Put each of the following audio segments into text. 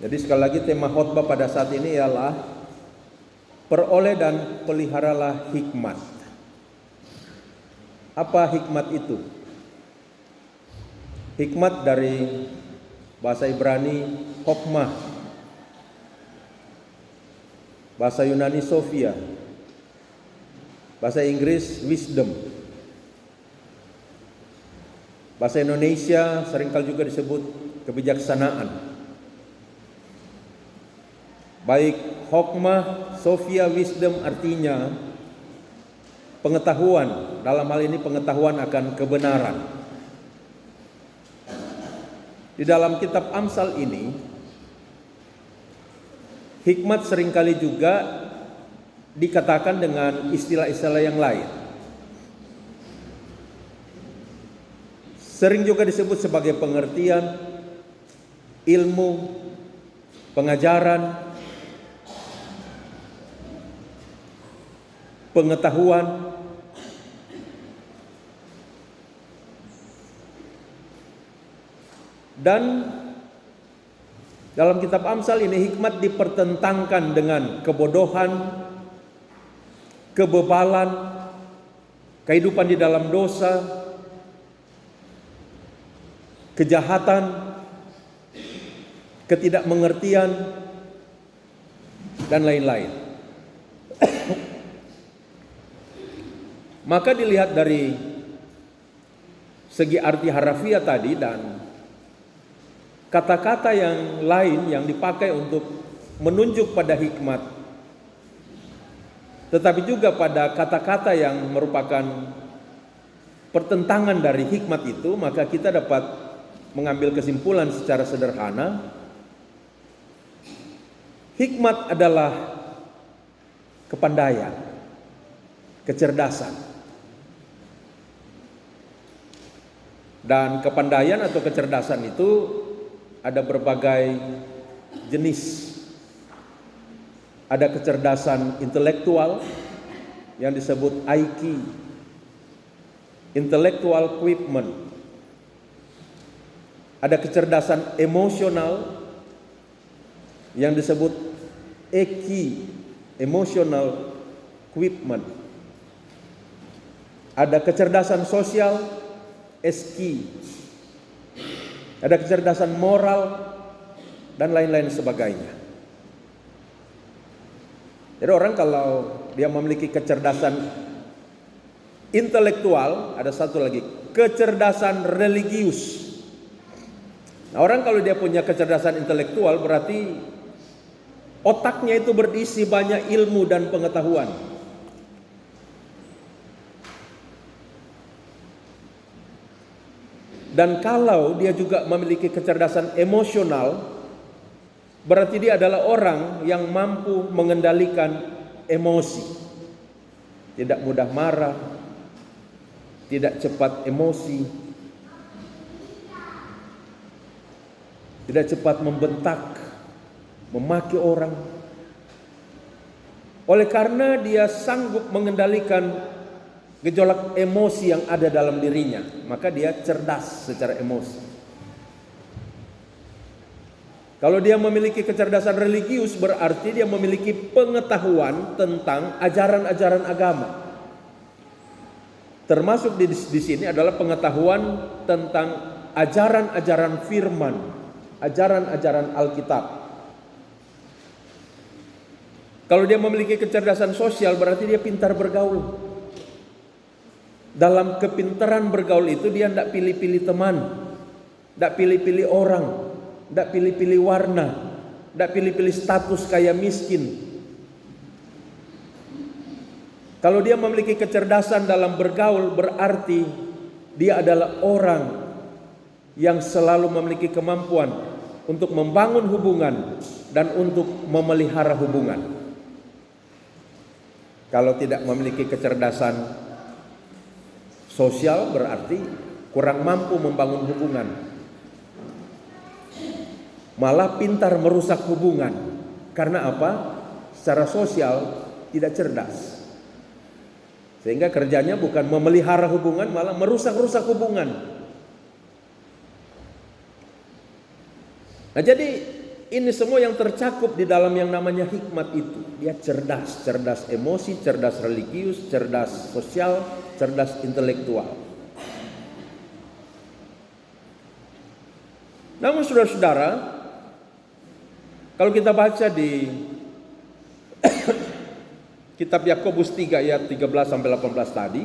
Jadi sekali lagi tema khotbah pada saat ini ialah peroleh dan peliharalah hikmat. Apa hikmat itu? Hikmat dari bahasa Ibrani hokmah, bahasa Yunani Sophia, bahasa Inggris wisdom, bahasa Indonesia seringkali juga disebut kebijaksanaan. Baik hokmah, Sophia, wisdom artinya pengetahuan, dalam hal ini pengetahuan akan kebenaran. Di dalam kitab Amsal ini, hikmat seringkali juga dikatakan dengan istilah-istilah yang lain. Sering juga disebut sebagai pengertian, ilmu, pengajaran, pengetahuan. Dan dalam kitab Amsal ini hikmat dipertentangkan dengan kebodohan, kebebalan, kehidupan di dalam dosa, kejahatan, ketidakmengertian, dan lain-lain. Maka dilihat dari segi arti harafiah tadi dan kata-kata yang lain yang dipakai untuk menunjuk pada hikmat, tetapi juga pada kata-kata yang merupakan pertentangan dari hikmat itu, maka kita dapat mengambil kesimpulan secara sederhana. Hikmat adalah kepandaian, kecerdasan. Dan kepandaian atau kecerdasan itu ada berbagai jenis. Ada kecerdasan intelektual yang disebut IQ, intellectual equipment. Ada kecerdasan emosional yang disebut EQ, emotional equipment. Ada kecerdasan sosial, SQ. Ada kecerdasan moral dan lain-lain sebagainya. Jadi orang kalau dia memiliki kecerdasan intelektual, ada satu lagi, kecerdasan religius. Nah, orang kalau dia punya kecerdasan intelektual berarti otaknya itu berisi banyak ilmu dan pengetahuan. Dan kalau dia juga memiliki kecerdasan emosional, berarti dia adalah orang yang mampu mengendalikan emosi. Tidak mudah marah, tidak cepat emosi, tidak cepat membentak, memaki orang. Oleh karena dia sanggup mengendalikan gejolak emosi yang ada dalam dirinya, maka dia cerdas secara emosi. Kalau dia memiliki kecerdasan religius, berarti dia memiliki pengetahuan tentang ajaran-ajaran agama. Termasuk di sini adalah pengetahuan tentang ajaran-ajaran firman, ajaran-ajaran Alkitab. Kalau dia memiliki kecerdasan sosial, berarti dia pintar bergaul. Dalam kepintaran bergaul itu dia tidak pilih-pilih teman, tidak pilih-pilih orang, tidak pilih-pilih warna, tidak pilih-pilih status kaya miskin. Kalau dia memiliki kecerdasan dalam bergaul, berarti dia adalah orang yang selalu memiliki kemampuan untuk membangun hubungan dan untuk memelihara hubungan. Kalau tidak memiliki kecerdasan sosial berarti kurang mampu membangun hubungan. Malah pintar merusak hubungan. Karena apa? Secara sosial tidak cerdas. Sehingga kerjanya bukan memelihara hubungan, malah merusak-rusak hubungan. Nah, jadi ini semua yang tercakup di dalam yang namanya hikmat itu. Dia cerdas, cerdas emosi, cerdas religius, cerdas sosial, cerdas intelektual. Namun saudara-saudara, kalau kita baca di kitab Yakobus 3 ayat 13 sampai 18 tadi,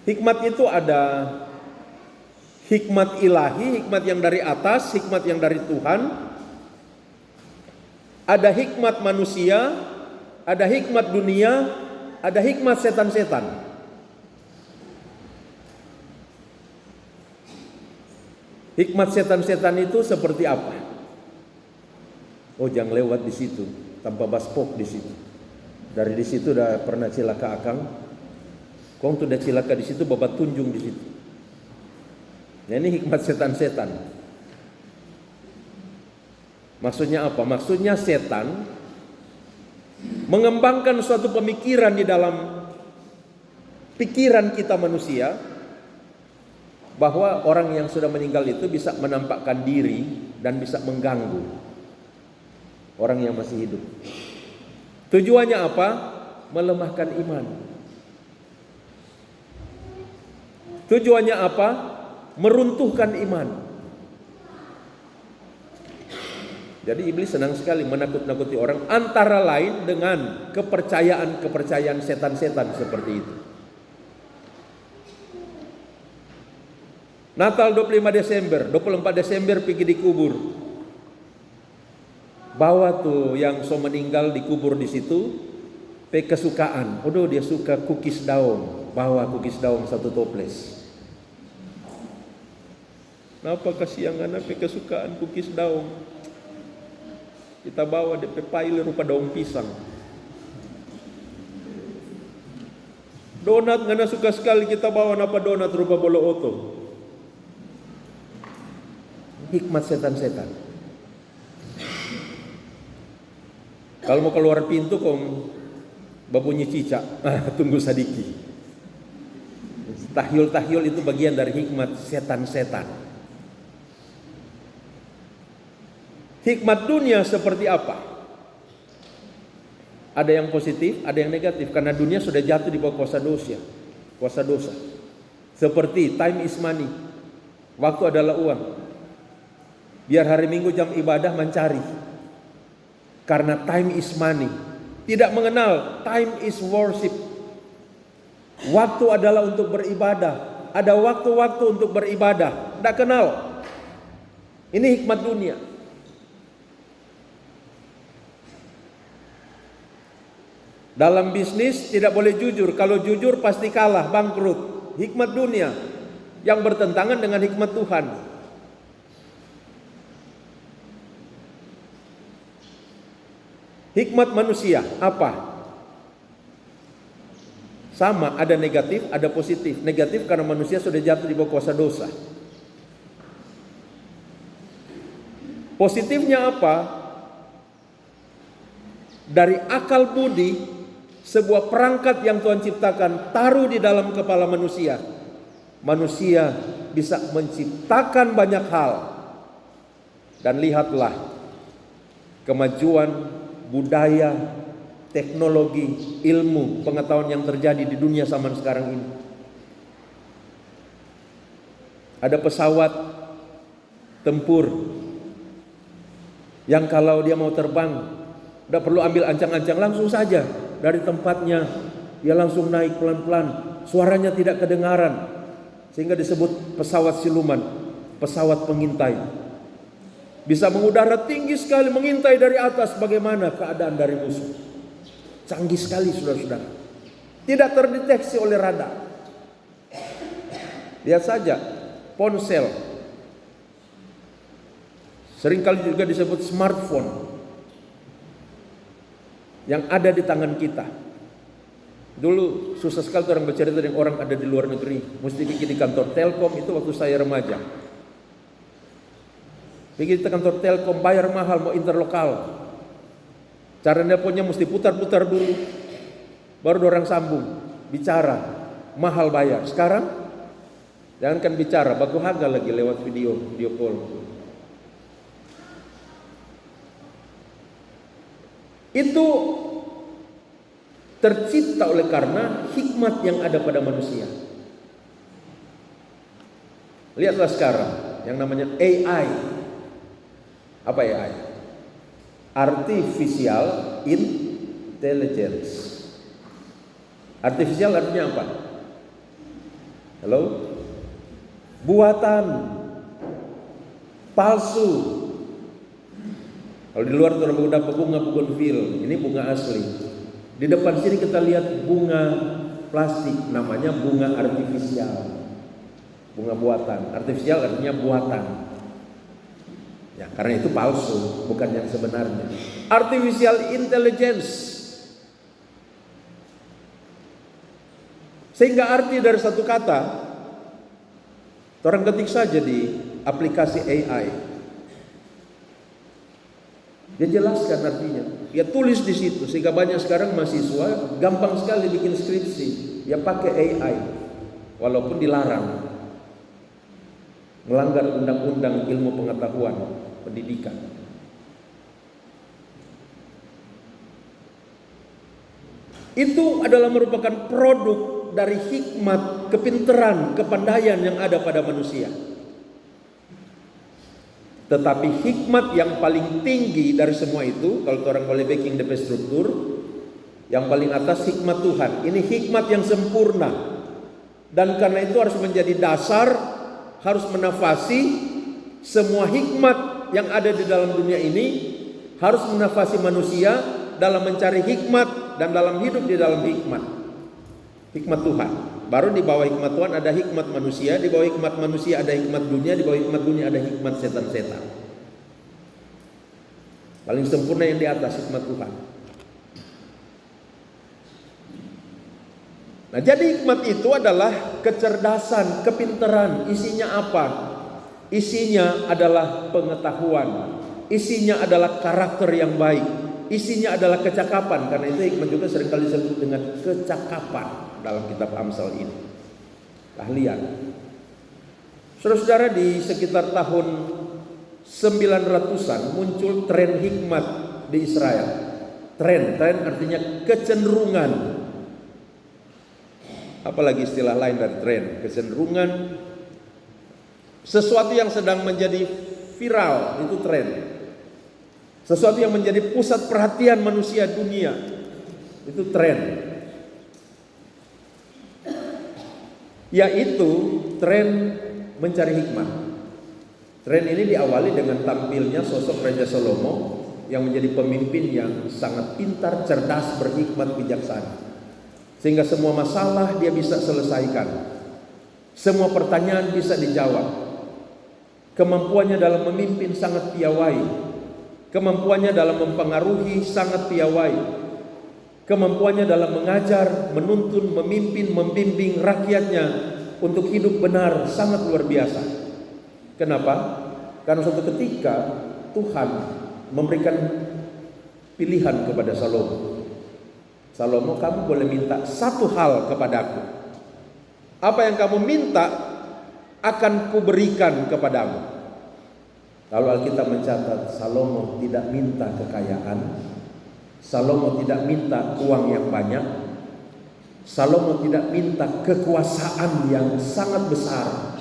hikmat itu ada hikmat ilahi, hikmat yang dari atas, hikmat yang dari Tuhan. Ada hikmat manusia, ada hikmat dunia, ada hikmat setan-setan. Hikmat setan-setan itu seperti apa? Oh, jangan lewat di situ, tanpa baspok di situ. Dari di situ udah pernah cilaka akang. Kong tuh udah cilaka di situ, babat tunjung di situ. Nah, ini hikmat setan-setan. Maksudnya apa? Maksudnya setan mengembangkan suatu pemikiran di dalam pikiran kita manusia, bahwa orang yang sudah meninggal itu bisa menampakkan diri dan bisa mengganggu orang yang masih hidup. Tujuannya apa? Melemahkan iman. Tujuannya apa? Meruntuhkan iman. Jadi iblis senang sekali menakut-nakuti orang, antara lain dengan kepercayaan-kepercayaan setan-setan seperti itu. Natal 25 Desember, 24 Desember pergi dikubur. Bawa tuh yang so meninggal dikubur di situ, pe kesukaan. Aduh, dia suka kukis daun, bawa kukis daun 1 toples. Kenapa kasihangan pe kesukaan kukis daun? Kita bawa DP pail rupa daun pisang. Donat ngana suka sekali kita bawa napa donat rupa bolo oto. Hikmat setan-setan. Kalau mau keluar pintu kong babunyi cicak, tunggu sadiki. Tahyul-tahyul itu bagian dari hikmat setan-setan. Hikmat dunia seperti apa? Ada yang positif, ada yang negatif, karena dunia sudah jatuh di bawah kuasa dosa. Seperti time is money, waktu adalah uang. Biar hari Minggu jam ibadah mencari, karena time is money. Tidak mengenal time is worship. Waktu adalah untuk beribadah. Ada waktu-waktu untuk beribadah. Tidak kenal. Ini hikmat dunia. Dalam bisnis tidak boleh jujur. Kalau jujur pasti kalah, bangkrut. Hikmat dunia yang bertentangan dengan hikmat Tuhan. Hikmat manusia apa? Sama, ada negatif, ada positif. Negatif karena manusia sudah jatuh di bawah kuasa dosa. Positifnya apa? Dari akal budi, sebuah perangkat yang Tuhan ciptakan, taruh di dalam kepala manusia. Manusia bisa menciptakan banyak hal. Dan lihatlah kemajuan budaya, teknologi, ilmu, pengetahuan yang terjadi di dunia zaman sekarang ini. Ada pesawat tempur yang kalau dia mau terbang, tidak perlu ambil ancang-ancang, langsung saja dari tempatnya dia langsung naik pelan-pelan, suaranya tidak kedengaran, sehingga disebut pesawat siluman, pesawat pengintai. Bisa mengudara tinggi sekali, mengintai dari atas bagaimana keadaan dari musuh. Canggih sekali saudara-saudara. Tidak terdeteksi oleh radar. Lihat saja ponsel, seringkali juga disebut smartphone, yang ada di tangan kita. Dulu susah sekali orang bercerita dengan orang ada di luar negeri, mesti pergi di kantor Telkom. Itu waktu saya remaja. Pergi di kantor Telkom, bayar mahal, mau interlokal. Cara nelponnya mesti putar-putar dulu, baru orang sambung, bicara, mahal bayar. Sekarang jangankan bicara, baku harga lagi lewat video call. itu tercipta oleh karena hikmat yang ada pada manusia. Lihatlah sekarang yang namanya AI. Apa AI? Artificial Intelligence. Artificial artinya apa? Halo? Buatan, palsu. Kalau di luar orang udah bunga bougainville, ini bunga asli. Di depan sini kita lihat bunga plastik, namanya bunga artifisial. Bunga buatan. Artifisial artinya buatan. Ya, karena itu palsu, bukan yang sebenarnya. Artificial intelligence. Sehingga arti dari satu kata, orang ketik saja di aplikasi AI. Dia jelaskan artinya. Dia tulis di situ sehingga banyak sekarang mahasiswa gampang sekali bikin skripsi. Ya pakai AI, walaupun dilarang. Melanggar undang-undang ilmu pengetahuan pendidikan. Itu adalah merupakan produk dari hikmat, kepintaran, kepandaian yang ada pada manusia. Tetapi hikmat yang paling tinggi dari semua itu, kalau orang boleh backing DP struktur, yang paling atas hikmat Tuhan. Ini hikmat yang sempurna. Dan karena itu harus menjadi dasar, harus menafasi semua hikmat yang ada di dalam dunia ini, harus menafasi manusia dalam mencari hikmat dan dalam hidup di dalam hikmat. Hikmat Tuhan. Baru di bawah hikmat Tuhan ada hikmat manusia, di bawah hikmat manusia ada hikmat dunia, di bawah hikmat dunia ada hikmat setan-setan. Paling sempurna yang di atas hikmat Tuhan. Nah, jadi hikmat itu adalah kecerdasan, kepintaran. Isinya apa? Isinya adalah pengetahuan. Isinya adalah karakter yang baik. Isinya adalah kecakapan. Karena itu hikmat juga seringkali disebut dengan kecakapan dalam kitab Amsal ini. Keahlian. Saudara-saudara, di sekitar tahun 900-an muncul tren hikmat di Israel. Tren artinya kecenderungan. Apalagi istilah lain dari tren, kecenderungan. Sesuatu yang sedang menjadi viral itu tren. Sesuatu yang menjadi pusat perhatian manusia dunia itu tren. Yaitu tren mencari hikmat. Tren ini diawali dengan tampilnya sosok Raja Salomo yang menjadi pemimpin yang sangat pintar, cerdas, berhikmat, bijaksana. Sehingga semua masalah dia bisa selesaikan. Semua pertanyaan bisa dijawab. Kemampuannya dalam memimpin sangat piawai. Kemampuannya dalam mempengaruhi sangat piawai. Kemampuannya dalam mengajar, menuntun, memimpin, membimbing rakyatnya untuk hidup benar sangat luar biasa. Kenapa? Karena suatu ketika Tuhan memberikan pilihan kepada Salomo. Salomo, kamu boleh minta satu hal kepadaku. Apa yang kamu minta akan kuberikan kepadamu. Lalu Alkitab mencatat Salomo tidak minta kekayaan, Salomo tidak minta uang yang banyak, Salomo tidak minta kekuasaan yang sangat besar.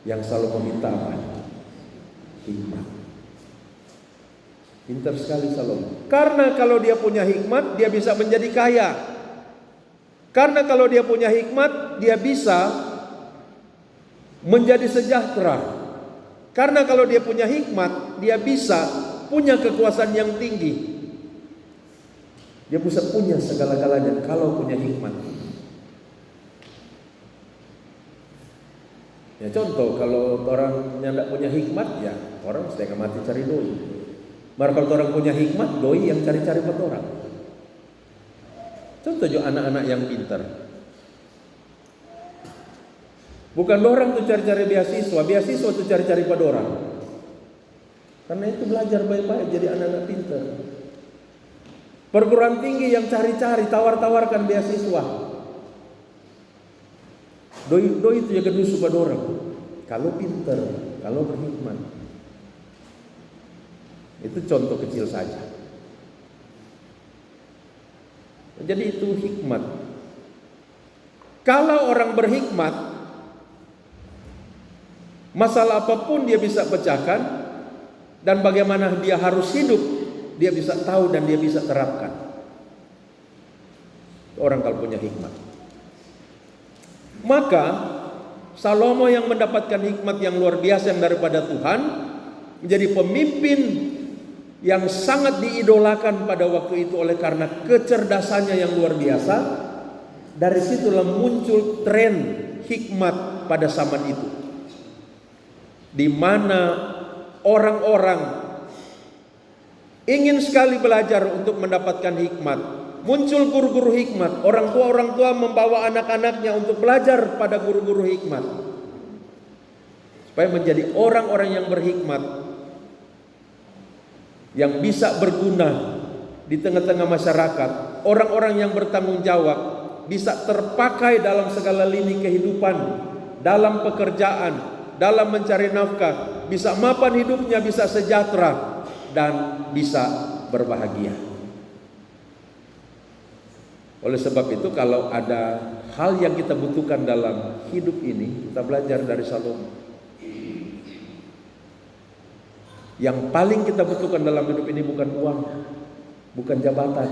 Yang Salomo minta apa? Hikmat. Pintar sekali Salomo. Karena kalau dia punya hikmat, dia bisa menjadi kaya. Karena kalau dia punya hikmat, dia bisa menjadi sejahtera. Karena kalau dia punya hikmat, dia bisa punya kekuasaan yang tinggi. Dia bisa punya segala-galanya kalau punya hikmat. Ya contoh, kalau orang yang tidak punya hikmat, ya orang setengah mati cari doi. Maka kalau orang punya hikmat, doi yang cari-cari buat orang. Contoh juga anak-anak yang pintar. Bukan orang tuh cari-cari beasiswa tuh cari-cari pada orang. Karena itu belajar baik-baik jadi anak-anak pintar. Perguruan tinggi yang cari-cari, tawar-tawarkan beasiswa. Doi itu ya kedus pada orang. Kalau pintar, kalau berhikmat. Itu contoh kecil saja. Jadi itu hikmat. Kalau orang berhikmat, masalah apapun dia bisa pecahkan, dan bagaimana dia harus hidup, dia bisa tahu dan dia bisa terapkan. Orang kalau punya hikmat. Maka Salomo yang mendapatkan hikmat yang luar biasa yang daripada Tuhan, menjadi pemimpin yang sangat diidolakan pada waktu itu oleh karena kecerdasannya yang luar biasa. Dari situlah muncul tren hikmat pada zaman itu, di mana orang-orang ingin sekali belajar untuk mendapatkan hikmat. Muncul guru-guru hikmat, orang tua membawa anak-anaknya untuk belajar pada guru-guru hikmat, supaya menjadi orang-orang yang berhikmat, yang bisa berguna di tengah-tengah masyarakat, orang-orang yang bertanggung jawab, bisa terpakai dalam segala lini kehidupan, dalam pekerjaan, dalam mencari nafkah, bisa mapan hidupnya, bisa sejahtera, dan bisa berbahagia. Oleh sebab itu, kalau ada hal yang kita butuhkan dalam hidup ini, kita belajar dari Salomo. Yang paling kita butuhkan dalam hidup ini bukan uang, bukan jabatan,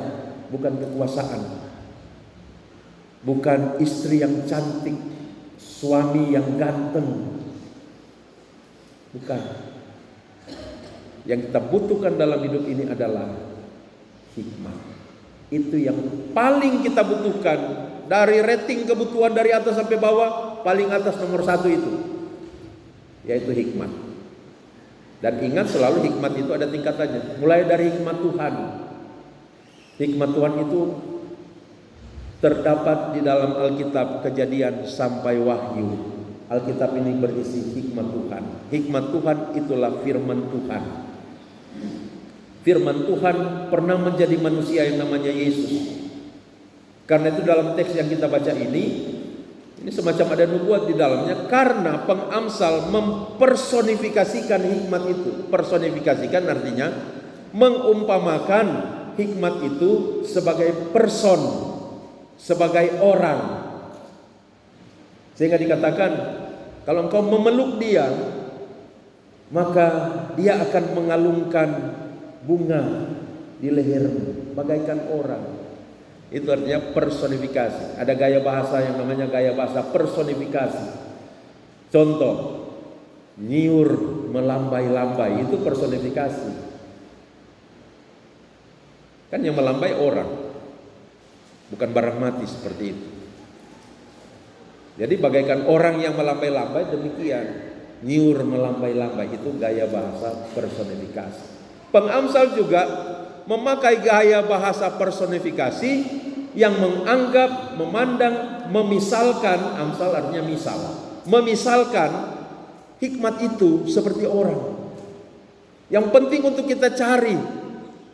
bukan kekuasaan, bukan istri yang cantik, suami yang ganteng, bukan. Yang kita butuhkan dalam hidup ini adalah hikmat. Itu yang paling kita butuhkan. Dari rating kebutuhan dari atas sampai bawah, paling atas nomor 1 itu, yaitu hikmat. Dan ingat selalu hikmat itu ada tingkatannya. Mulai dari hikmat Tuhan. Hikmat Tuhan itu terdapat di dalam Alkitab Kejadian sampai Wahyu. Alkitab ini berisi hikmat Tuhan. Hikmat Tuhan itulah firman Tuhan. Firman Tuhan pernah menjadi manusia yang namanya Yesus. Karena itu dalam teks yang kita baca ini semacam ada nubuat di dalamnya, karena pengamsal mempersonifikasikan hikmat itu. Personifikasikan artinya mengumpamakan hikmat itu sebagai person, sebagai orang. Sehingga dikatakan, kalau engkau memeluk dia, maka dia akan mengalungkan bunga di lehermu bagaikan orang. Itu artinya personifikasi. Ada gaya bahasa yang namanya gaya bahasa personifikasi. Contoh, nyiur melambai-lambai, itu personifikasi. Kan yang melambai orang, bukan barang mati seperti itu. Jadi bagaikan orang yang melambai-lambai, demikian nyiur melambai-lambai, itu gaya bahasa personifikasi. Pengamsal juga memakai gaya bahasa personifikasi yang menganggap, memandang, memisalkan. Amsal artinya misal. Memisalkan hikmat itu seperti orang. Yang penting untuk kita cari,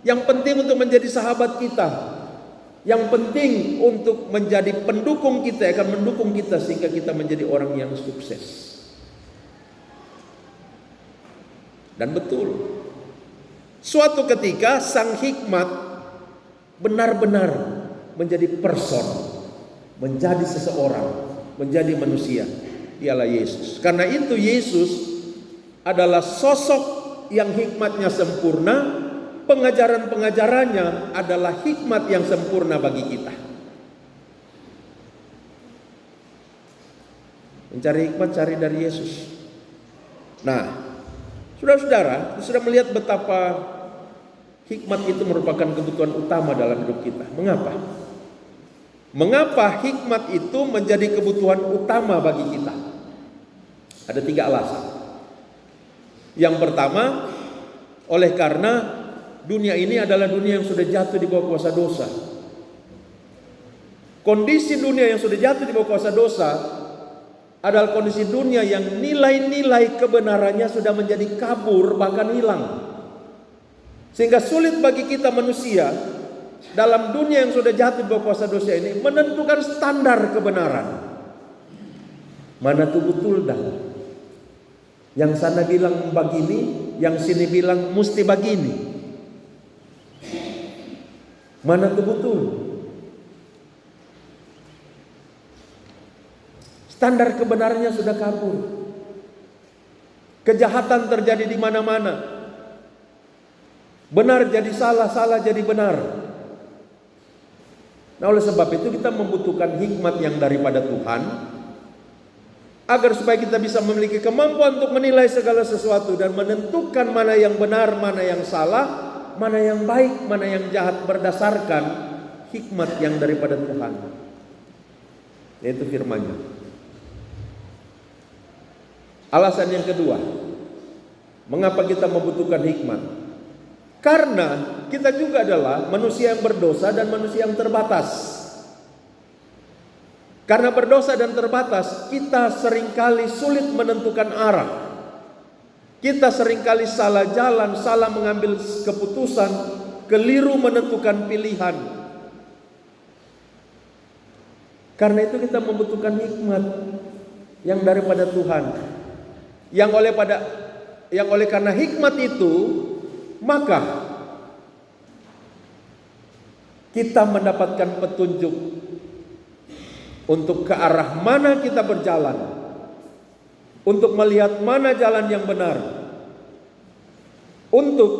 yang penting untuk menjadi sahabat kita, yang penting untuk menjadi pendukung kita, akan mendukung kita sehingga kita menjadi orang yang sukses. Dan betul, suatu ketika sang hikmat benar-benar menjadi person, menjadi seseorang, menjadi manusia. Dialah Yesus. Karena itu Yesus adalah sosok yang hikmatnya sempurna. Pengajaran-pengajarannya adalah hikmat yang sempurna bagi kita. Mencari hikmat, cari dari Yesus. Nah, saudara-saudara sudah melihat betapa hikmat itu merupakan kebutuhan utama dalam hidup kita. Mengapa? Mengapa hikmat itu menjadi kebutuhan utama bagi kita? Ada 3 alasan. Yang pertama, oleh karena dunia ini adalah dunia yang sudah jatuh di bawah kuasa dosa. Kondisi dunia yang sudah jatuh di bawah kuasa dosa adalah kondisi dunia yang nilai-nilai kebenarannya sudah menjadi kabur, bahkan hilang. Sehingga sulit bagi kita manusia dalam dunia yang sudah jatuh di bawah kuasa dosa ini menentukan standar kebenaran. Mana itu betul dah, Yang sana bilang begini, yang sini bilang mesti begini. Mana itu betul? Standar kebenarannya sudah kabur. Kejahatan terjadi di mana-mana. Benar jadi salah, salah jadi benar. Nah, oleh sebab itu kita membutuhkan hikmat yang daripada Tuhan, agar supaya kita bisa memiliki kemampuan untuk menilai segala sesuatu dan menentukan mana yang benar, mana yang salah, mana yang baik, mana yang jahat berdasarkan hikmat yang daripada Tuhan, yaitu firman-Nya. Alasan yang kedua, mengapa kita membutuhkan hikmat? Karena kita juga adalah manusia yang berdosa dan manusia yang terbatas. Karena berdosa dan terbatas, kita seringkali sulit menentukan arah. Kita seringkali salah jalan, salah mengambil keputusan, keliru menentukan pilihan. Karena itu kita membutuhkan hikmat yang daripada Tuhan. Yang oleh karena hikmat itu, maka kita mendapatkan petunjuk untuk ke arah mana kita berjalan, untuk melihat mana jalan yang benar, untuk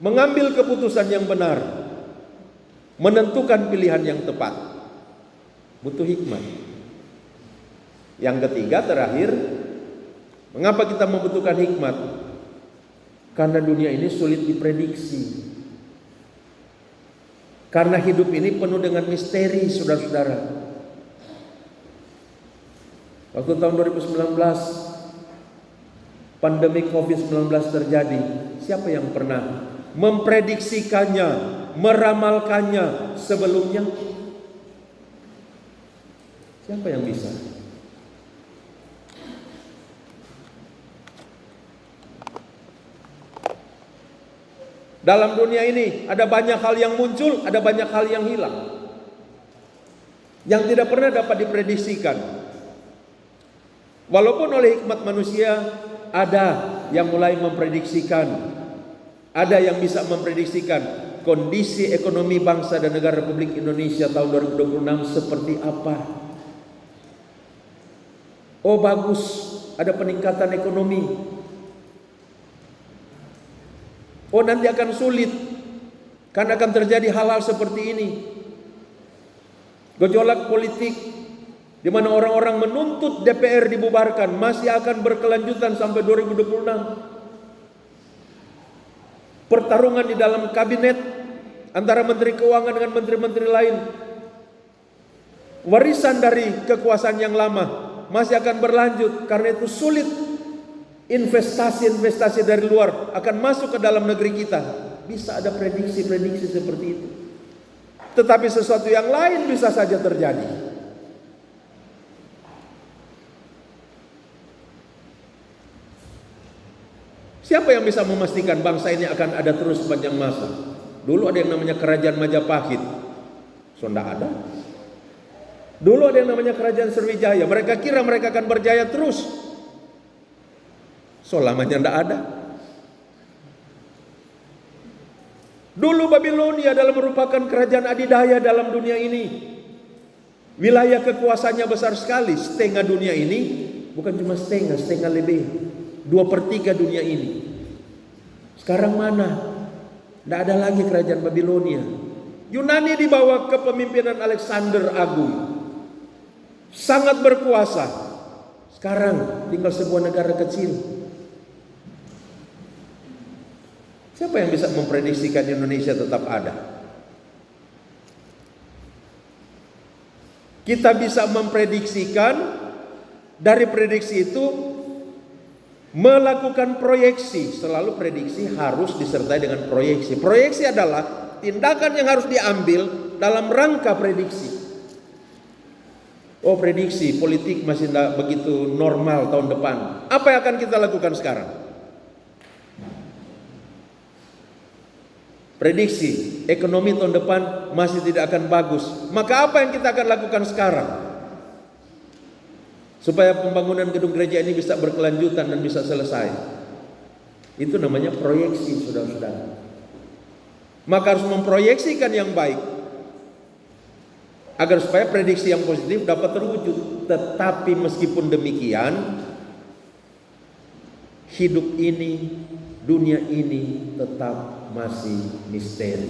mengambil keputusan yang benar, menentukan pilihan yang tepat. Butuh hikmat. Yang ketiga, terakhir, mengapa kita membutuhkan hikmat? Karena dunia ini sulit diprediksi. Karena hidup ini penuh dengan misteri, saudara-saudara. Waktu tahun 2019 pandemi COVID-19 terjadi, siapa yang pernah memprediksikannya, meramalkannya sebelumnya? Siapa yang bisa? Dalam dunia ini ada banyak hal yang muncul, ada banyak hal yang hilang, yang tidak pernah dapat diprediksikan. Walaupun oleh hikmat manusia ada yang mulai memprediksikan, ada yang bisa memprediksikan kondisi ekonomi bangsa dan negara Republik Indonesia tahun 2026 seperti apa. Oh bagus, ada peningkatan ekonomi. Oh nanti akan sulit, karena akan terjadi hal-hal seperti ini. Gejolak politik, di mana orang-orang menuntut DPR dibubarkan, masih akan berkelanjutan sampai 2026. Pertarungan di dalam kabinet antara Menteri Keuangan dengan menteri-menteri lain, warisan dari kekuasaan yang lama masih akan berlanjut. Karena itu sulit investasi-investasi dari luar akan masuk ke dalam negeri kita. Bisa ada prediksi-prediksi seperti itu. Tetapi sesuatu yang lain bisa saja terjadi. Siapa yang bisa memastikan bangsa ini akan ada terus sepanjang masa? Dulu ada yang namanya Kerajaan Majapahit, so tidak ada. Dulu ada yang namanya Kerajaan Sriwijaya, mereka kira mereka akan berjaya terus, so lamanya tidak ada. Dulu Babilonia adalah merupakan kerajaan adidaya dalam dunia ini. Wilayah kekuasaannya besar sekali, setengah dunia ini, bukan cuma setengah lebih, 2/3 dunia ini. Sekarang mana? Tidak ada lagi kerajaan Babilonia. Yunani di bawah kepemimpinan Alexander Agung sangat berkuasa. Sekarang tinggal sebuah negara kecil. Siapa yang bisa memprediksikan Indonesia tetap ada? Kita bisa memprediksikan, dari prediksi itu melakukan proyeksi. Selalu prediksi harus disertai dengan proyeksi. Proyeksi adalah tindakan yang harus diambil dalam rangka prediksi. Oh, prediksi politik masih tidak begitu normal tahun depan. Apa yang akan kita lakukan sekarang? Prediksi ekonomi tahun depan masih tidak akan bagus. Maka apa yang kita akan lakukan sekarang? supaya pembangunan gedung gereja ini bisa berkelanjutan dan bisa selesai. Itu namanya proyeksi, saudara-saudara. Maka harus memproyeksikan yang baik agar supaya prediksi yang positif dapat terwujud. Tetapi meskipun demikian, hidup ini, dunia ini tetap masih misteri.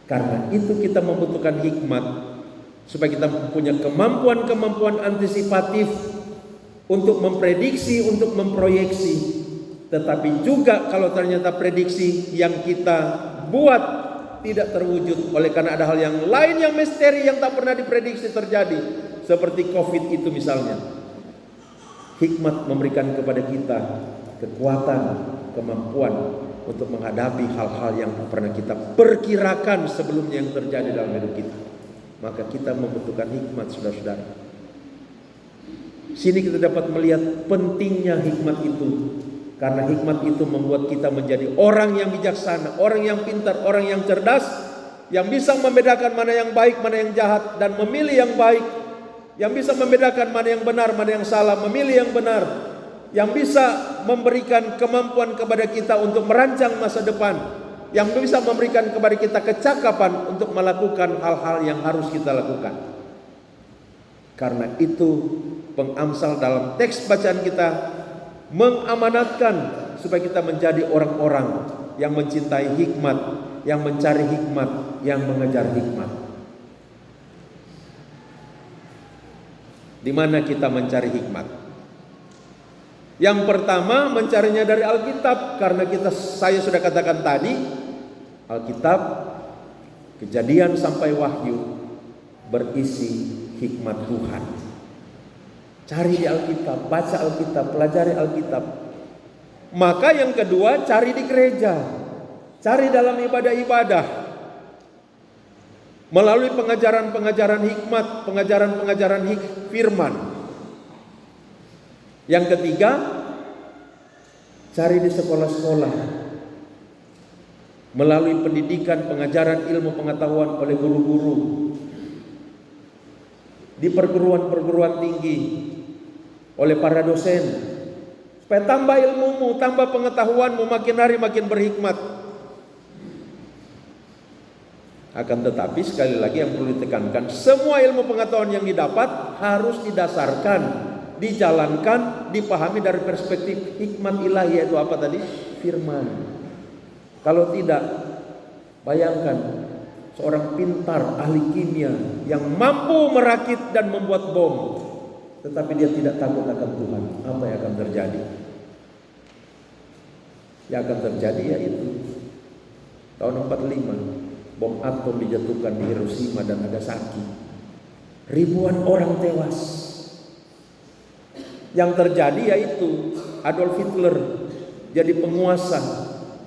Karena itu kita membutuhkan hikmat supaya kita punya kemampuan-kemampuan antisipatif untuk memprediksi, untuk memproyeksi. Tetapi juga kalau ternyata prediksi yang kita buat tidak terwujud oleh karena ada hal yang lain yang misteri yang tak pernah diprediksi terjadi, seperti COVID itu misalnya. Hikmat memberikan kepada kita kekuatan, kemampuan untuk menghadapi hal-hal yang tak pernah kita perkirakan sebelumnya yang terjadi dalam hidup kita. Maka kita membutuhkan hikmat, saudara-saudara. Sini kita dapat melihat pentingnya hikmat itu. Karena hikmat itu membuat kita menjadi orang yang bijaksana, orang yang pintar, orang yang cerdas, yang bisa membedakan mana yang baik, mana yang jahat, dan memilih yang baik, yang bisa membedakan mana yang benar, mana yang salah, memilih yang benar, yang bisa memberikan kemampuan kepada kita untuk merancang masa depan, yang bisa memberikan kepada kita kecakapan untuk melakukan hal-hal yang harus kita lakukan. Karena itu pengamsal dalam teks bacaan kita mengamanatkan supaya kita menjadi orang-orang yang mencintai hikmat, yang mencari hikmat, yang mengejar hikmat. Di mana kita mencari hikmat? Yang pertama, mencarinya dari Alkitab, karena saya sudah katakan tadi, Alkitab, Kejadian sampai Wahyu berisi hikmat Tuhan. Cari di Alkitab, baca Alkitab, pelajari Alkitab. Maka yang kedua, cari di gereja, cari dalam ibadah-ibadah, melalui pengajaran-pengajaran hikmat, pengajaran-pengajaran firman. Yang ketiga, cari di sekolah-sekolah, melalui pendidikan, pengajaran ilmu pengetahuan oleh guru-guru, di perguruan-perguruan tinggi, oleh para dosen, supaya tambah ilmumu, tambah pengetahuanmu, makin hari makin berhikmat. Akan tetapi sekali lagi yang perlu ditekankan, semua ilmu pengetahuan yang didapat harus didasarkan, dijalankan, dipahami dari perspektif hikmat ilahi, yaitu apa tadi? Firman. Kalau tidak, bayangkan seorang pintar ahli kimia yang mampu merakit dan membuat bom, tetapi dia tidak takut akan Tuhan. Apa yang akan terjadi? Yang akan terjadi yaitu tahun 45 bom atom dijatuhkan di Hiroshima dan Nagasaki. Ribuan orang tewas. Yang terjadi yaitu Adolf Hitler jadi penguasa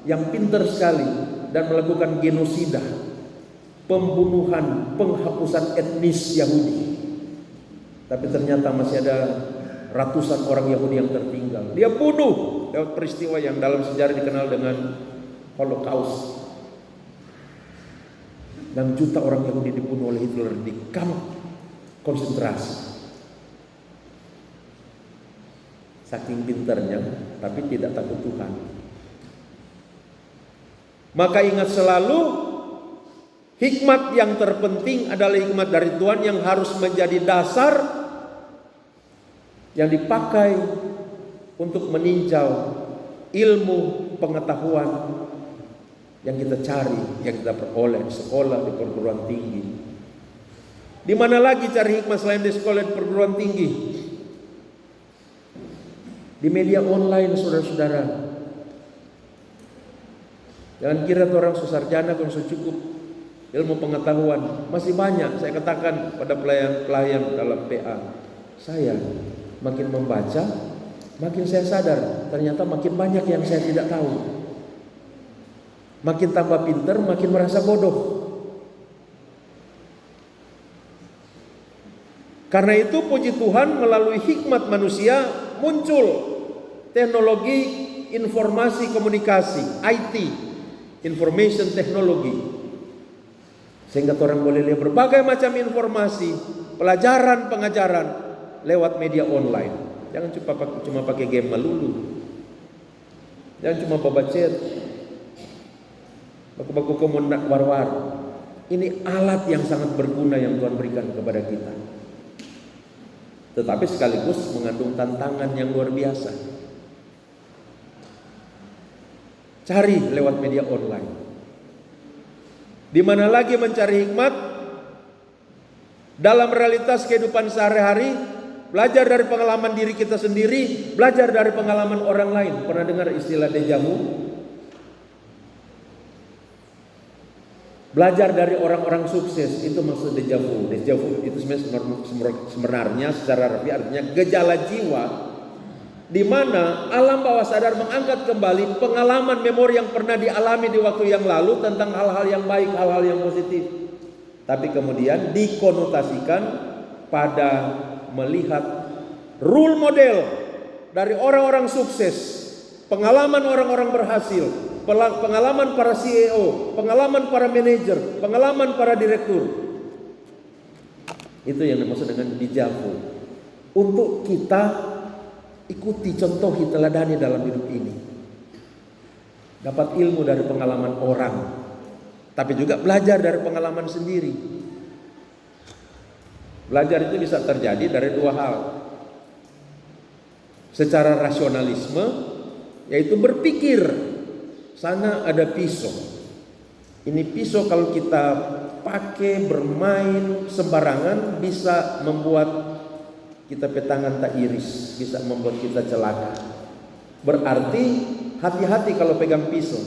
yang pintar sekali dan melakukan genosida, pembunuhan, penghapusan etnis Yahudi. Tapi ternyata masih ada ratusan orang Yahudi yang tertinggal. Dia bunuh lewat peristiwa yang dalam sejarah dikenal dengan Holocaust. Dan juta orang Yahudi dibunuh oleh Hitler di kamp konsentrasi. Saking pintarnya, tapi tidak takut Tuhan. Maka ingat selalu, hikmat yang terpenting adalah hikmat dari Tuhan yang harus menjadi dasar yang dipakai untuk meninjau ilmu pengetahuan yang kita cari, yang kita peroleh di sekolah, di perguruan tinggi. Di mana lagi cari hikmat selain di sekolah, di perguruan tinggi? Di media online, saudara-saudara. Jangan kira orang sarjana kalau cukup ilmu pengetahuan. Masih banyak. Saya katakan pada pelayan dalam PA, saya makin membaca, makin saya sadar ternyata makin banyak yang saya tidak tahu. Makin tambah pintar, makin merasa bodoh. Karena itu puji Tuhan, melalui hikmat manusia muncul teknologi informasi komunikasi, IT, information technology, sehingga orang boleh lihat berbagai macam informasi, pelajaran, pengajaran lewat media online. Jangan cuma pakai game melulu. Jangan cuma baca chat, baku-baku komentar war-war. Ini alat yang sangat berguna yang Tuhan berikan kepada kita. Tetapi sekaligus mengandung tantangan yang luar biasa. Cari lewat media online. Di mana lagi mencari hikmat? Dalam realitas kehidupan sehari-hari, belajar dari pengalaman diri kita sendiri, belajar dari pengalaman orang lain. Pernah dengar istilah deja vu? Belajar dari orang-orang sukses, itu maksud deja vu. Deja vu itu sebenarnya secara rapi artinya gejala jiwa, di mana alam bawah sadar mengangkat kembali pengalaman memori yang pernah dialami di waktu yang lalu tentang hal-hal yang baik, hal-hal yang positif. Tapi kemudian dikonotasikan pada melihat role model dari orang-orang sukses, pengalaman orang-orang berhasil, pengalaman para CEO, pengalaman para manajer, pengalaman para direktur. Itu yang dimaksud dengan deja vu. Untuk kita ikuti, contohi, teladani dalam hidup ini. Dapat ilmu dari pengalaman orang, tapi juga belajar dari pengalaman sendiri. Belajar itu bisa terjadi dari dua hal. Secara rasionalisme, yaitu berpikir. Sana ada pisau. Ini pisau kalau kita pakai bermain sembarangan bisa membuat kita petangan tak iris, bisa membuat kita celaka. Berarti hati-hati kalau pegang pisau.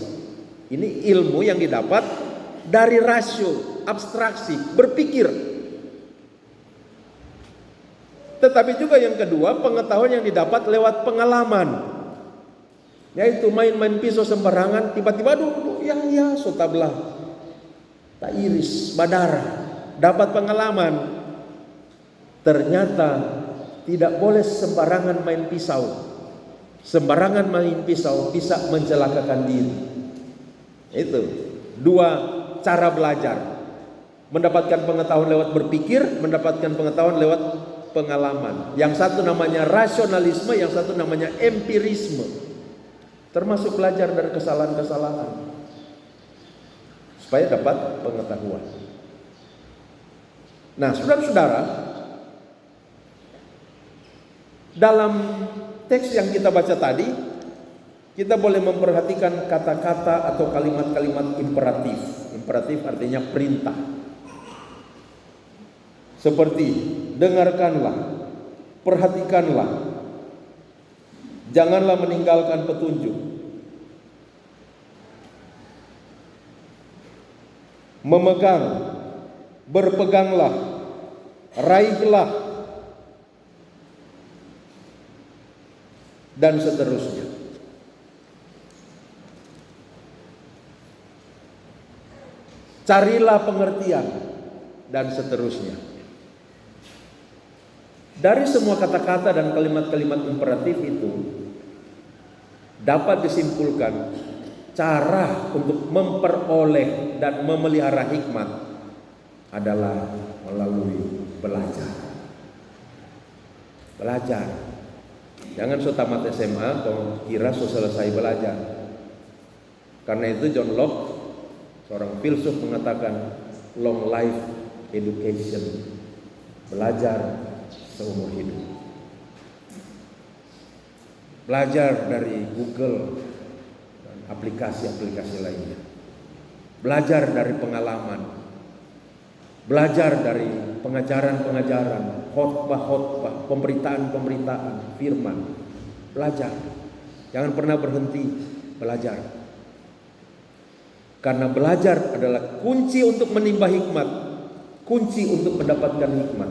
Ini ilmu yang didapat dari rasio, abstraksi, berpikir. Tetapi juga yang kedua, pengetahuan yang didapat lewat pengalaman. Yaitu main-main pisau sembarangan, tiba-tiba aduh ya sotablah, tak iris, badara, dapat pengalaman. Ternyata tidak boleh sembarangan main pisau. Sembarangan main pisau bisa mencelakakan diri. Itu dua cara belajar. Mendapatkan pengetahuan lewat berpikir, mendapatkan pengetahuan lewat pengalaman. Yang satu namanya rasionalisme, yang satu namanya empirisme. Termasuk belajar dari kesalahan-kesalahan supaya dapat pengetahuan. Nah, saudara-saudara, dalam teks yang kita baca tadi, kita boleh memperhatikan kata-kata atau kalimat-kalimat imperatif. Imperatif artinya perintah. Seperti dengarkanlah, perhatikanlah, janganlah meninggalkan petunjuk, memegang, berpeganglah, raihlah, dan seterusnya. Carilah pengertian, dan seterusnya. Dari semua kata-kata dan kalimat-kalimat imperatif itu dapat disimpulkan cara untuk memperoleh dan memelihara hikmat adalah melalui belajar. Belajar. Jangan so tamat SMA kau kira so selesai belajar. Karena itu John Locke, seorang filsuf, mengatakan long life education, belajar seumur hidup. Belajar dari Google dan aplikasi-aplikasi lainnya. Belajar dari pengalaman. Belajar dari pengajaran-pengajaran, khotbah-khotbah, pemberitaan-pemberitaan, firman. Belajar. Jangan pernah berhenti belajar. Karena belajar adalah kunci untuk menimba hikmat, kunci untuk mendapatkan hikmat.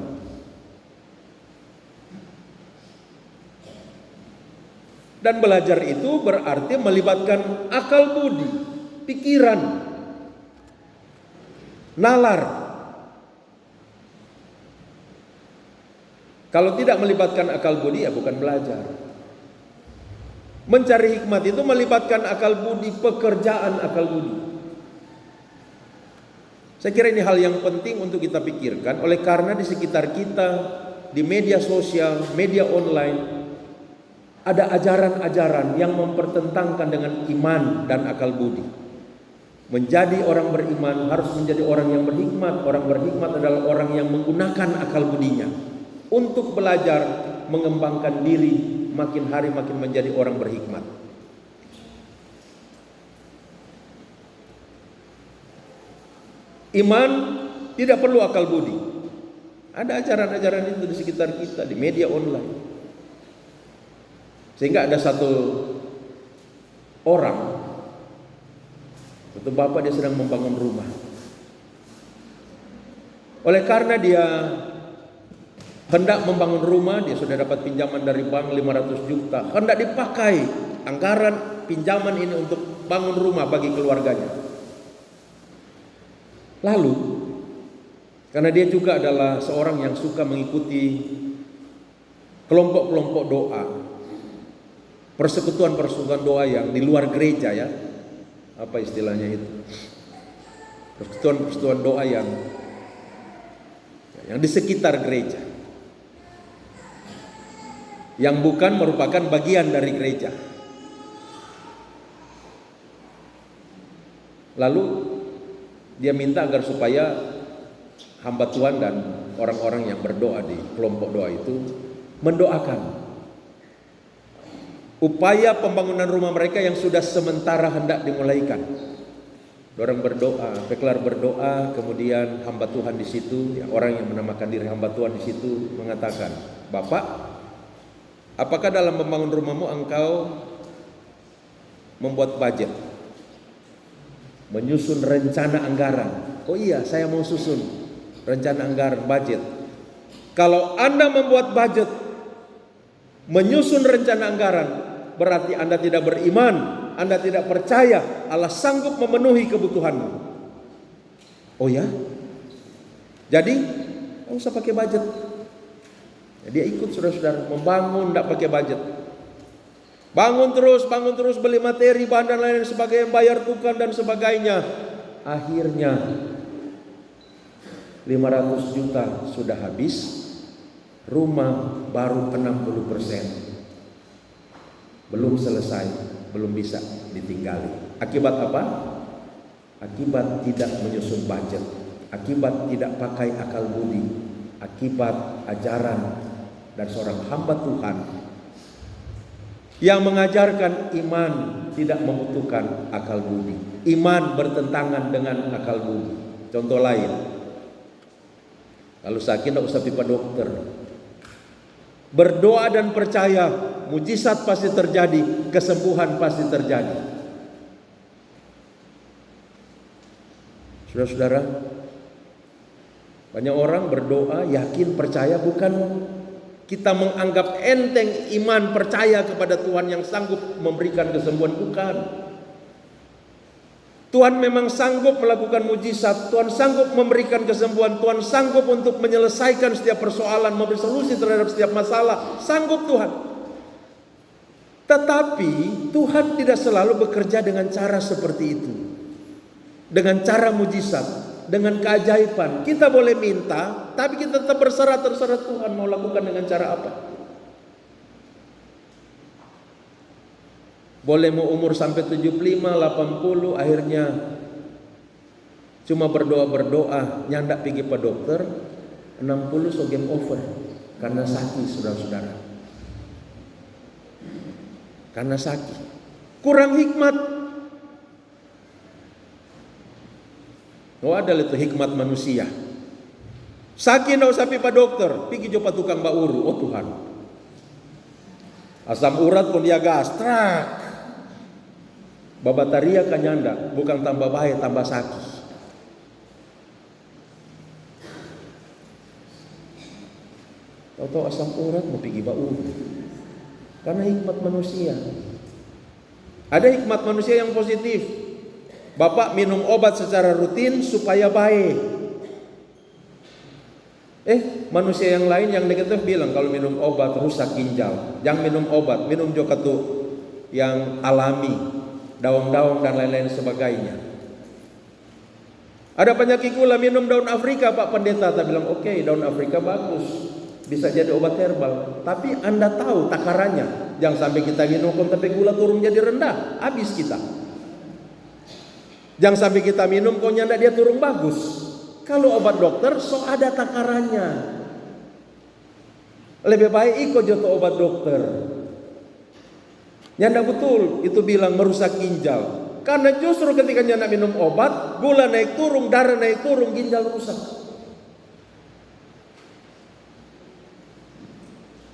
Dan belajar itu berarti melibatkan akal budi, pikiran, nalar. Kalau tidak melibatkan akal budi, ya bukan belajar. Mencari hikmat itu melibatkan akal budi, pekerjaan akal budi. Saya kira ini hal yang penting untuk kita pikirkan. Oleh karena di sekitar kita di media sosial, media online, ada ajaran-ajaran yang mempertentangkan dengan iman dan akal budi. Menjadi orang beriman harus menjadi orang yang berhikmat. Orang berhikmat adalah orang yang menggunakan akal budinya untuk belajar mengembangkan diri, makin hari makin menjadi orang berhikmat. Iman tidak perlu akal budi. Ada ajaran-ajaran itu di sekitar kita, di media online. Sehingga ada satu orang, satu bapak, dia sedang membangun rumah. Oleh karena dia hendak membangun rumah, dia sudah dapat pinjaman dari bank 500 juta. Hendak dipakai anggaran pinjaman ini untuk bangun rumah bagi keluarganya. Lalu karena dia juga adalah seorang yang suka mengikuti kelompok-kelompok doa, persekutuan-persekutuan doa yang di luar gereja, ya, apa istilahnya itu, persekutuan-persekutuan doa yang di sekitar gereja, yang bukan merupakan bagian dari gereja. Lalu dia minta agar supaya hamba Tuhan dan orang-orang yang berdoa di kelompok doa itu mendoakan upaya pembangunan rumah mereka yang sudah sementara hendak dimulaikan. Orang berdoa, deklar berdoa, kemudian hamba Tuhan di situ, ya, orang yang menamakan diri hamba Tuhan di situ mengatakan, "Bapak, apakah dalam membangun rumahmu engkau membuat budget, menyusun rencana anggaran?" "Oh iya, saya mau susun rencana anggaran, budget." Kalau Anda membuat budget, menyusun rencana anggaran, berarti Anda tidak beriman, Anda tidak percaya Allah sanggup memenuhi kebutuhanmu. "Oh ya? Jadi nggak usah pakai budget." Dia ikut, saudara-saudara, membangun tidak pakai budget. Bangun terus, beli materi, bahan dan lain sebagainya, bayar tukang dan sebagainya. Akhirnya 500 juta sudah habis, rumah baru 60%. Belum selesai, belum bisa ditinggali. Akibat apa? Akibat tidak menyusun budget, akibat tidak pakai akal budi, akibat ajaran dan seorang hamba Tuhan yang mengajarkan iman tidak membutuhkan akal budi. Iman bertentangan dengan akal budi. Contoh lain, kalau sakit tidak usah pipa dokter. Berdoa dan percaya, mujizat pasti terjadi, kesembuhan pasti terjadi. Saudara-saudara, banyak orang berdoa, yakin, percaya, bukan kita menganggap enteng iman percaya kepada Tuhan yang sanggup memberikan kesembuhan, bukan. Tuhan memang sanggup melakukan mujizat, Tuhan sanggup memberikan kesembuhan, Tuhan sanggup untuk menyelesaikan setiap persoalan, memberi solusi terhadap setiap masalah, sanggup Tuhan. Tetapi Tuhan tidak selalu bekerja dengan cara seperti itu, dengan cara mujizat, dengan keajaiban. Kita boleh minta, tapi kita tetap berserah, terserah Tuhan mau lakukan dengan cara apa. Boleh mau umur sampai 75, 80, akhirnya cuma berdoa-berdoa, nyandak pergi ke dokter, 60 so game over. Karena sakit, saudara-saudara. Karena sakit. Kurang hikmat. Oh, ada itu hikmat manusia. Sakit tidak usah pergi ke dokter, pergi jumpa tukang bauru. Oh Tuhan, asam urat pun dia gastrak. Babataria kanyanda, bukan tambah bahaya, tambah sakit. Tahu-tahu asam urat mau pergi bau. Karena hikmat manusia. Ada hikmat manusia yang positif. Bapak minum obat secara rutin supaya baik. Manusia yang lain yang negatif bilang kalau minum obat rusak ginjal. Jangan minum obat, minum juga tuh yang alami. Daun-daun dan lain-lain sebagainya. Ada penyakit gula, minum daun Afrika Pak Pendeta. Saya bilang oke, daun Afrika bagus. bisa jadi obat herbal. Tapi Anda tahu takarannya. Jangan sampai kita minum tapi gula turun jadi rendah, habis kita. Jangan sampai kita minum kok nyanda dia turun bagus. Kalau obat dokter so ada takarannya. Lebih baik ikut joto obat dokter. Nyanda betul itu bilang merusak ginjal. Karena justru ketika nyanda minum obat, gula naik turun, darah naik turun, ginjal rusak.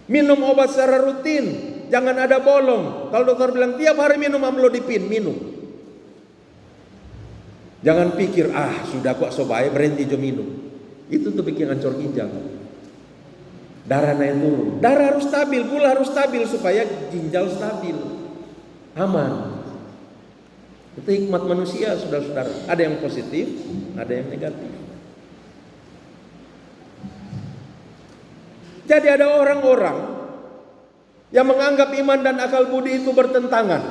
Minum obat secara rutin, jangan ada bolong. Kalau dokter bilang tiap hari minum amlodipin, minum. Jangan pikir sudah kok sobai berhenti jo minum. Itu tuh bikin hancur ginjal. Darah naik turun. Darah harus stabil, gula harus stabil supaya ginjal stabil, aman. Itu hikmat manusia, saudara-saudara. Ada yang positif, ada yang negatif. Jadi ada orang-orang yang menganggap iman dan akal budi itu bertentangan.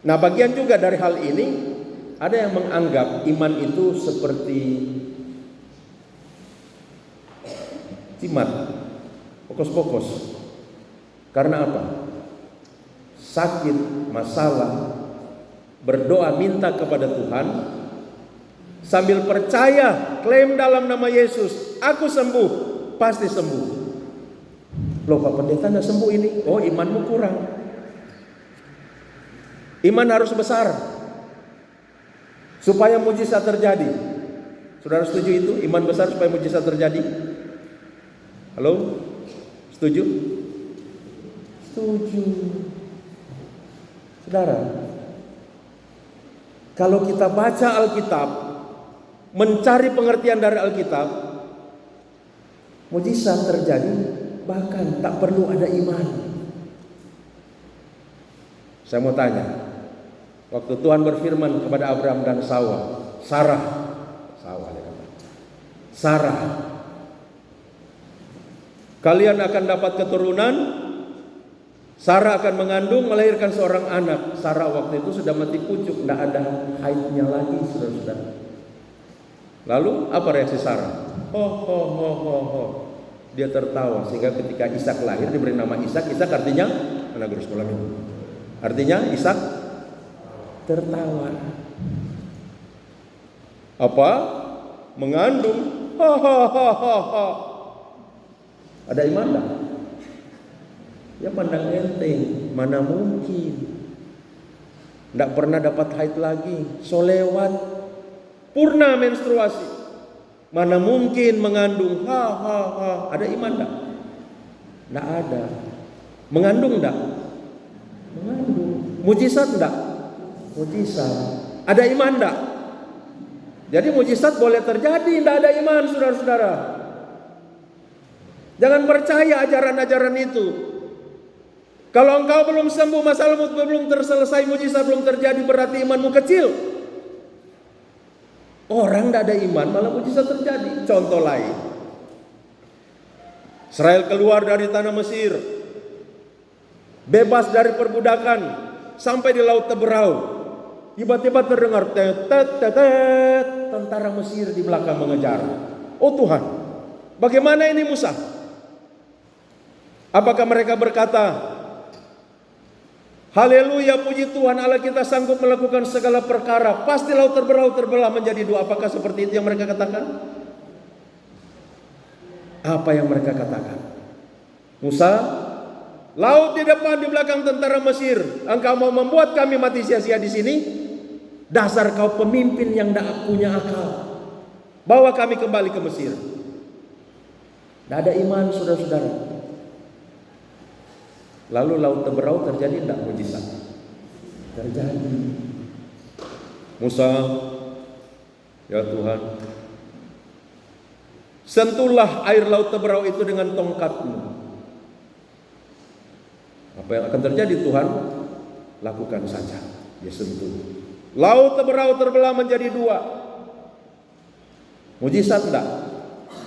Nah, bagian juga dari hal ini, ada yang menganggap iman itu seperti jimat, pokos-pokos. Karena apa? Sakit, masalah, berdoa minta kepada Tuhan, sambil percaya, klaim dalam nama Yesus, aku sembuh, pasti sembuh. Loh Pak Pendeta nggak sembuh ini? Oh, imanmu kurang. Iman harus besar supaya mujizat terjadi. Saudara setuju itu? Iman besar supaya mujizat terjadi? Halo? Setuju? Setuju. Saudara, kalau kita baca Alkitab, mencari pengertian dari Alkitab, mujizat terjadi, bahkan tak perlu ada iman. Saya mau tanya, waktu Tuhan berfirman kepada Abraham dan Sarah, kalian akan dapat keturunan, Sarah akan mengandung, melahirkan seorang anak. Sarah waktu itu sudah mati pucuk, tidak ada haidnya lagi, saudara-saudara. Lalu apa reaksi Sarah? Dia tertawa, sehingga ketika Ishak lahir diberi nama Ishak. Ishak artinya anak guru sekolah itu. Artinya Ishak tertawa. Apa? Mengandung. Ada iman tak? Ya pandang enteng, mana mungkin. Tidak pernah dapat haid lagi, so lewat purna menstruasi. Mana mungkin mengandung? Ada iman tak? Tidak ada. Mengandung tak? Mengandung. Mujizat tak? Mujizat. Ada iman tak? Jadi mujizat boleh terjadi, tidak ada iman, saudara-saudara. Jangan percaya ajaran-ajaran itu. Kalau engkau belum sembuh, masalahmu belum terselesai, mujizat belum terjadi, berarti imanmu kecil. Orang tidak ada iman, malah mujizat terjadi. Contoh lain, Israel keluar dari tanah Mesir, bebas dari perbudakan, sampai di Laut Teberau. Tiba-tiba terdengar tentara Mesir di belakang mengejar. Oh Tuhan, bagaimana ini Musa? Apakah mereka berkata, haleluya, puji Tuhan Allah kita sanggup melakukan segala perkara, pasti laut terbelah menjadi dua. Apakah seperti itu yang mereka katakan? Apa yang mereka katakan? Musa, laut di depan, di belakang tentara Mesir. Engkau mau membuat kami mati sia-sia di sini? Dasar kau pemimpin yang tidak punya akal. Bawa kami kembali ke Mesir. Tidak ada iman, saudara-saudara. Lalu laut Teberau terjadi tidak mujizat? Terjadi. Musa, ya Tuhan, sentuhlah air laut Teberau itu dengan tongkatmu. Apa yang akan terjadi Tuhan? Lakukan saja. Dia sentuh. Laut Teberau terbelah menjadi dua. Mujizat enggak?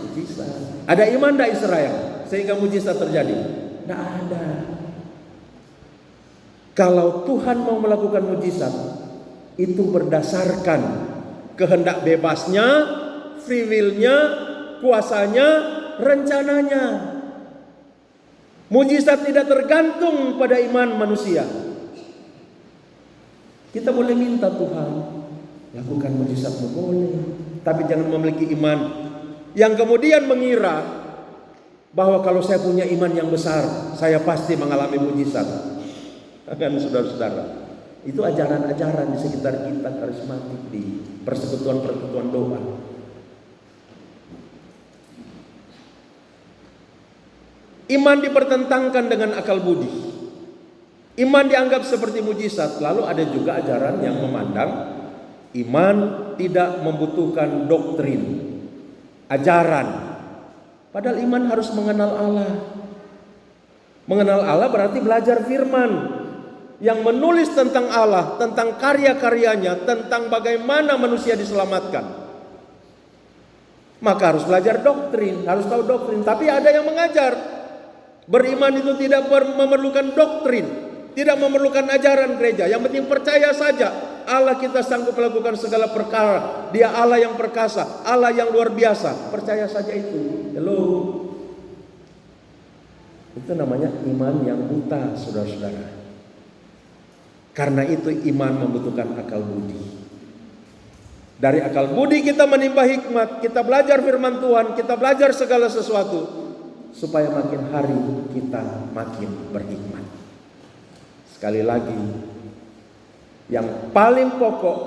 Mujizat. Ada iman enggak Israel sehingga mujizat terjadi? Enggak ada. Kalau Tuhan mau melakukan mujizat, itu berdasarkan kehendak bebasnya, free will-nya, kuasanya, rencananya. Mujizat tidak tergantung pada iman manusia. Kita boleh minta Tuhan, lakukan mujizat-Mu boleh, tapi jangan memiliki iman yang kemudian mengira bahwa kalau saya punya iman yang besar, saya pasti mengalami mujizat. Kan saudara-saudara, itu ajaran-ajaran di sekitar kita karismatik di persekutuan-persekutuan doa. Iman dipertentangkan dengan akal budi. Iman dianggap seperti mujizat. Lalu ada juga ajaran yang memandang iman tidak membutuhkan doktrin, ajaran. Padahal iman harus mengenal Allah. Mengenal Allah berarti belajar firman yang menulis tentang Allah, tentang karya-karyanya, tentang bagaimana manusia diselamatkan. Maka harus belajar doktrin, harus tahu doktrin. Tapi ada yang mengajar, beriman itu tidak memerlukan doktrin, tidak memerlukan ajaran gereja. Yang penting percaya saja Allah kita sanggup melakukan segala perkara. Dia Allah yang perkasa, Allah yang luar biasa. Percaya saja itu. Hello. Itu namanya iman yang buta, saudara-saudara. Karena itu iman membutuhkan akal budi. Dari akal budi kita menimba hikmat, kita belajar firman Tuhan, kita belajar segala sesuatu supaya makin hari kita makin berhikmat. Sekali lagi, yang paling pokok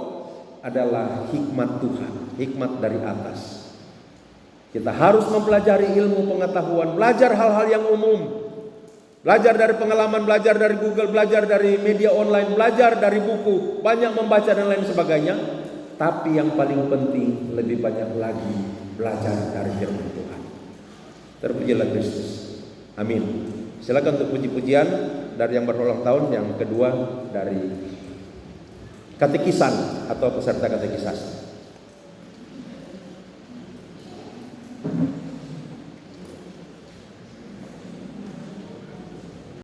adalah hikmat Tuhan, hikmat dari atas. Kita harus mempelajari ilmu pengetahuan, belajar hal-hal yang umum. Belajar dari pengalaman, belajar dari Google, belajar dari media online, belajar dari buku, banyak membaca dan lain sebagainya. Tapi yang paling penting, lebih banyak lagi belajar dari firman Tuhan. Terpujilah Kristus. Amin. Silakan untuk puji-pujian dari yang berulang tahun, yang kedua dari katekisan atau peserta katekisasi.